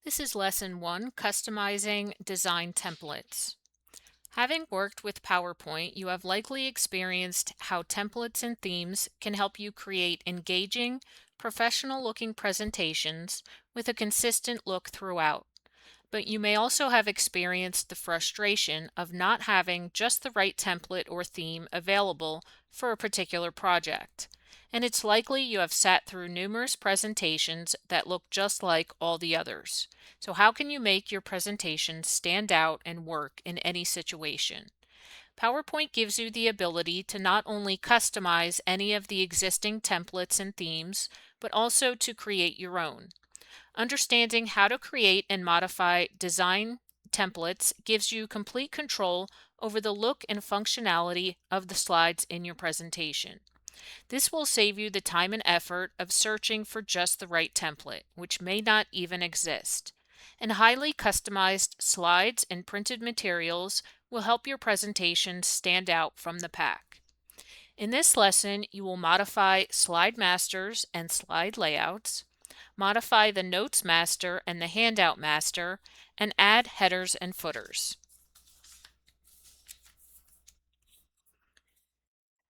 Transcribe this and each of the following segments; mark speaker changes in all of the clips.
Speaker 1: This is Lesson 1, Customizing Design Templates. Having worked with PowerPoint, you have likely experienced how templates and themes can help you create engaging, professional-looking presentations with a consistent look throughout. But you may also have experienced the frustration of not having just the right template or theme available for a particular project. And it's likely you have sat through numerous presentations that look just like all the others. So how can you make your presentation stand out and work in any situation? PowerPoint gives you the ability to not only customize any of the existing templates and themes, but also to create your own. Understanding how to create and modify design templates gives you complete control over the look and functionality of the slides in your presentation. This will save you the time and effort of searching for just the right template, which may not even exist. And highly customized slides and printed materials will help your presentation stand out from the pack. In this lesson, you will modify slide masters and slide layouts, modify the notes master and the handout master, and add headers and footers.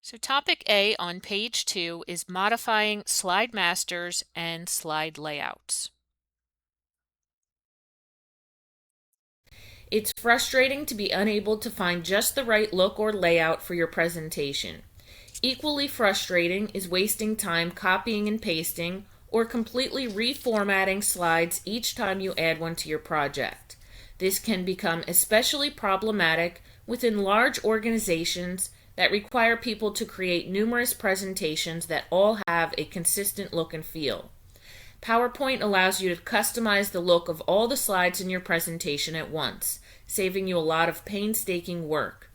Speaker 1: So topic A on page 2 is modifying slide masters and slide layouts. It's frustrating to be unable to find just the right look or layout for your presentation. Equally frustrating is wasting time copying and pasting or completely reformatting slides each time you add one to your project. This can become especially problematic within large organizations that require people to create numerous presentations that all have a consistent look and feel. PowerPoint allows you to customize the look of all the slides in your presentation at once, saving you a lot of painstaking work.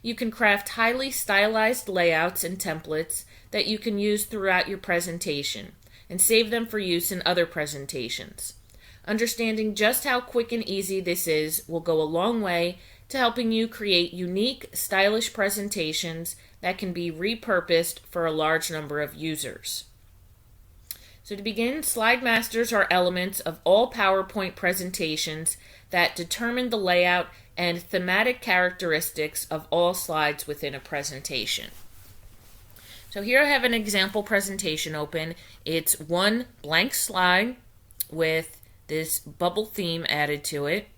Speaker 1: You can craft highly stylized layouts and templates that you can use throughout your presentation and save them for use in other presentations. Understanding just how quick and easy this is will go a long way to helping you create unique, stylish presentations that can be repurposed for a large number of users. So to begin, slide masters are elements of all PowerPoint presentations that determine the layout and thematic characteristics of all slides within a presentation. So here I have an example presentation open. It's one blank slide with this bubble theme added to it.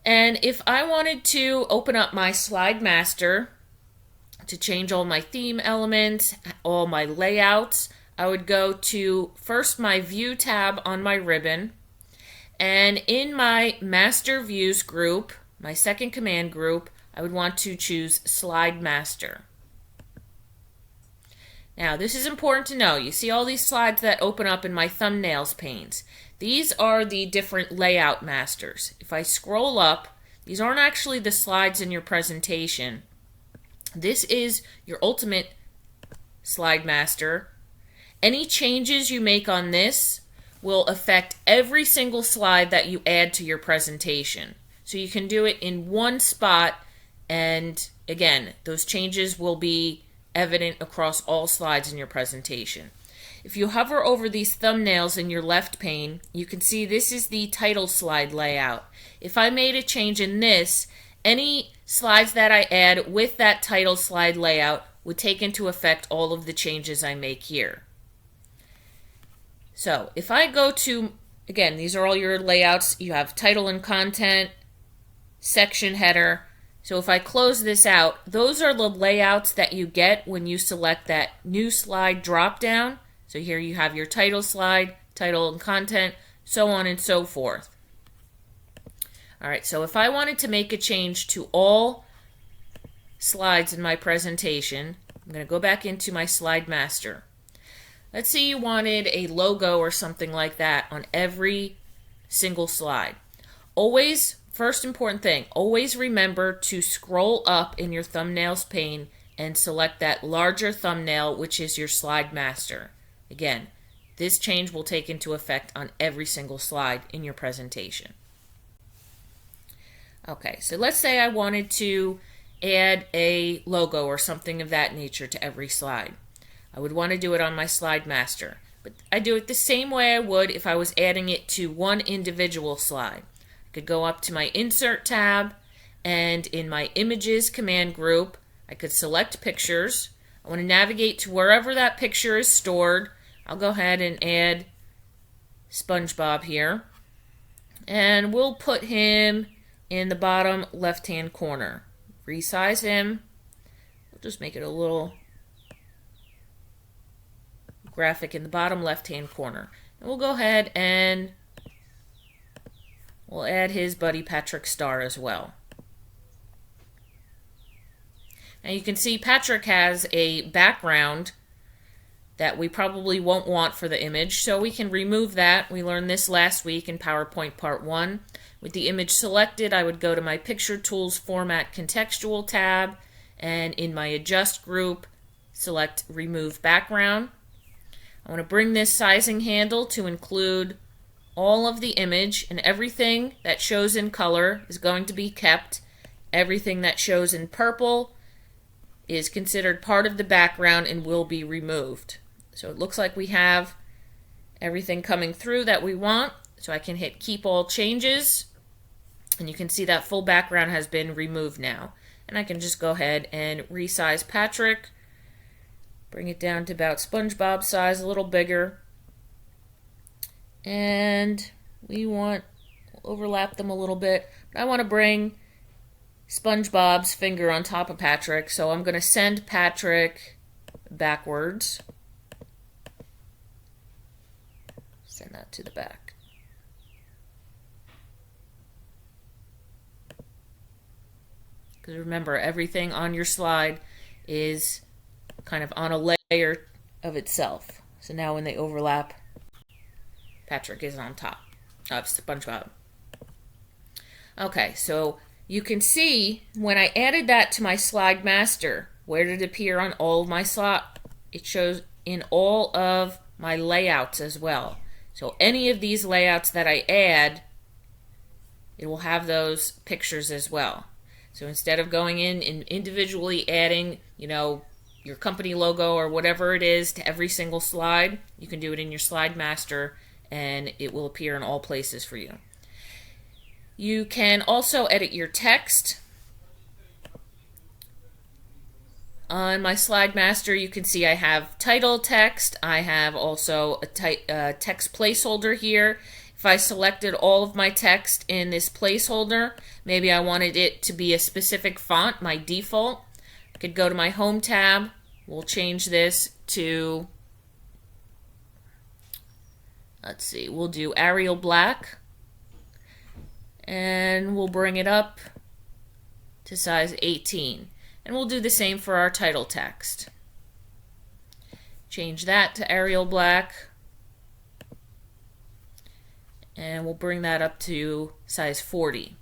Speaker 1: And if I wanted to open up my slide master to change all my theme elements, all my layouts, I would go to first my View tab on my ribbon, and in my Master Views group, my second command group, I would want to choose Slide Master. Now this is important to know. You see all these slides that open up in my thumbnails panes. These are the different layout masters. If I scroll up, these aren't actually the slides in your presentation. This is your ultimate slide master. Any changes you make on this will affect every single slide that you add to your presentation. So you can do it in one spot, and again, those changes will be evident across all slides in your presentation. If you hover over these thumbnails in your left pane, you can see this is the title slide layout. If I made a change in this, any slides that I add with that title slide layout would take into effect all of the changes I make here. So if I go to, again, these are all your layouts. You have title and content, section header. So if I close this out, those are the layouts that you get when you select that new slide drop down. So here you have your title slide, title and content, so on and so forth. All right, so if I wanted to make a change to all slides in my presentation, I'm going to go back into my slide master. Let's say you wanted a logo or something like that on every single slide. Always, first important thing, always remember to scroll up in your thumbnails pane and select that larger thumbnail, which is your slide master. Again, this change will take into effect on every single slide in your presentation. Okay, so let's say I wanted to add a logo or something of that nature to every slide. I would want to do it on my slide master. But I do it the same way I would if I was adding it to one individual slide. I could go up to my Insert tab, and in my Images command group, I could select Pictures. I want to navigate to wherever that picture is stored. I'll go ahead and add SpongeBob here. And we'll put him in the bottom left-hand corner. Resize him. We'll just make it a little graphic in the bottom left-hand corner. And we'll go ahead and we'll add his buddy Patrick Star as well. Now you can see Patrick has a background that we probably won't want for the image, so we can remove that. We learned this last week in PowerPoint Part 1. With the image selected, I would go to my Picture Tools Format Contextual tab, and in my Adjust group, select Remove Background. I want to bring this sizing handle to include all of the image, and everything that shows in color is going to be kept. Everything that shows in purple is considered part of the background and will be removed. So it looks like we have everything coming through that we want. So I can hit Keep All Changes, and you can see that full background has been removed now. And I can just go ahead and resize Patrick, bring it down to about SpongeBob size, a little bigger. And we'll overlap them a little bit. But I want to bring SpongeBob's finger on top of Patrick, so I'm going to send Patrick backwards. Send that to the back. Because remember, everything on your slide is kind of on a layer of itself. So now when they overlap, Patrick is on top of SpongeBob. Okay, so you can see when I added that to my slide master, where did it appear on all of my slide? It shows in all of my layouts as well. So any of these layouts that I add, it will have those pictures as well. So instead of going in and individually adding, your company logo or whatever it is to every single slide, you can do it in your slide master and it will appear in all places for you. You can also edit your text. On my slide master, you can see I have title text. I have also a text placeholder here. If I selected all of my text in this placeholder, maybe I wanted it to be a specific font, my default, I could go to my Home tab. We'll change this to, let's see, we'll do Arial Black. And we'll bring it up to size 18. And we'll do the same for our title text. Change that to Arial Black. And we'll bring that up to size 40.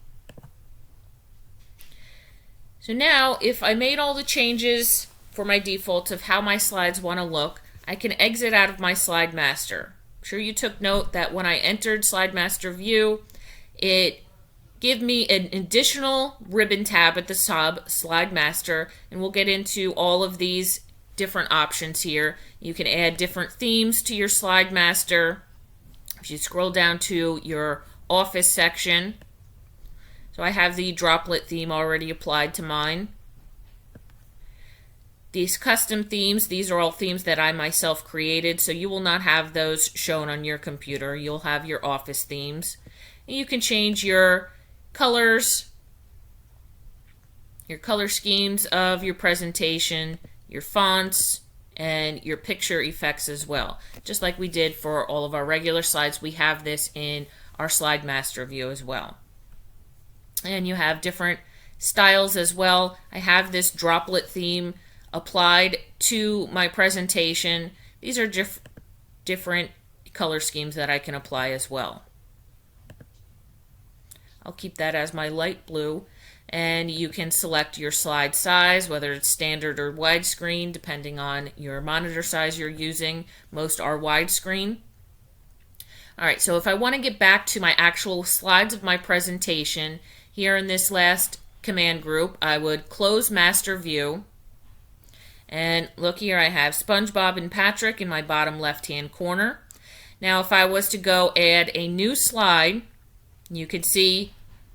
Speaker 1: So now, if I made all the changes for my defaults of how my slides want to look, I can exit out of my slide master. I'm sure you took note that when I entered slide master view, it give me an additional ribbon tab at the sub, Slide Master, and we'll get into all of these different options here. You can add different themes to your Slide Master. If you scroll down to your Office section, so I have the droplet theme already applied to mine. These custom themes, these are all themes that I myself created, so you will not have those shown on your computer. You'll have your Office themes. And you can change your colors, your color schemes of your presentation, your fonts, and your picture effects as well. Just like we did for all of our regular slides, we have this in our Slide Master view as well. And you have different styles as well. I have this droplet theme applied to my presentation. These are different color schemes that I can apply as well. I'll keep that as my light blue, and you can select your slide size, whether it's standard or widescreen, depending on your monitor size you're using. Most are widescreen. Alright, so if I want to get back to my actual slides of my presentation, here in this last command group, I would close Master View, And look here, I have SpongeBob and Patrick in my bottom left-hand corner. Now, if I was to go add a new slide, you can see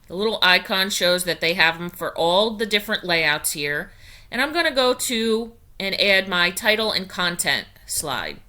Speaker 1: the little icon shows that they have them for all the different layouts here. And I'm going to go to and add my title and content slide.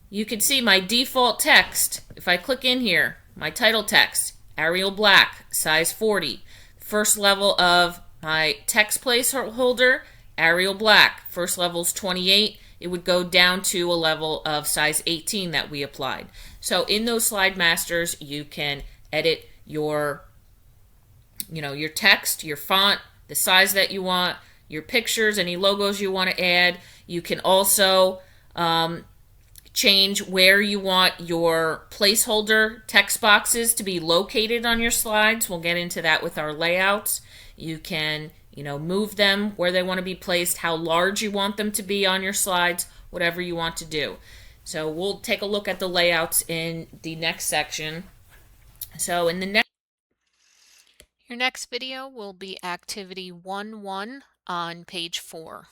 Speaker 1: You can see my default text. If I click in here, my title text, Arial Black, size 40. First level of my text placeholder, Arial Black. First level is 28. It would go down to a level of size 18 that we applied. So in those slide masters, you can edit your text, your font, the size that you want, your pictures, any logos you want to add. You can also change where you want your placeholder text boxes to be located on your slides. We'll get into that with our layouts. You can, move them where they want to be placed, how large you want them to be on your slides, whatever you want to do. So we'll take a look at the layouts in the next section. So in the
Speaker 2: Your next video will be activity 1.1 on page 4.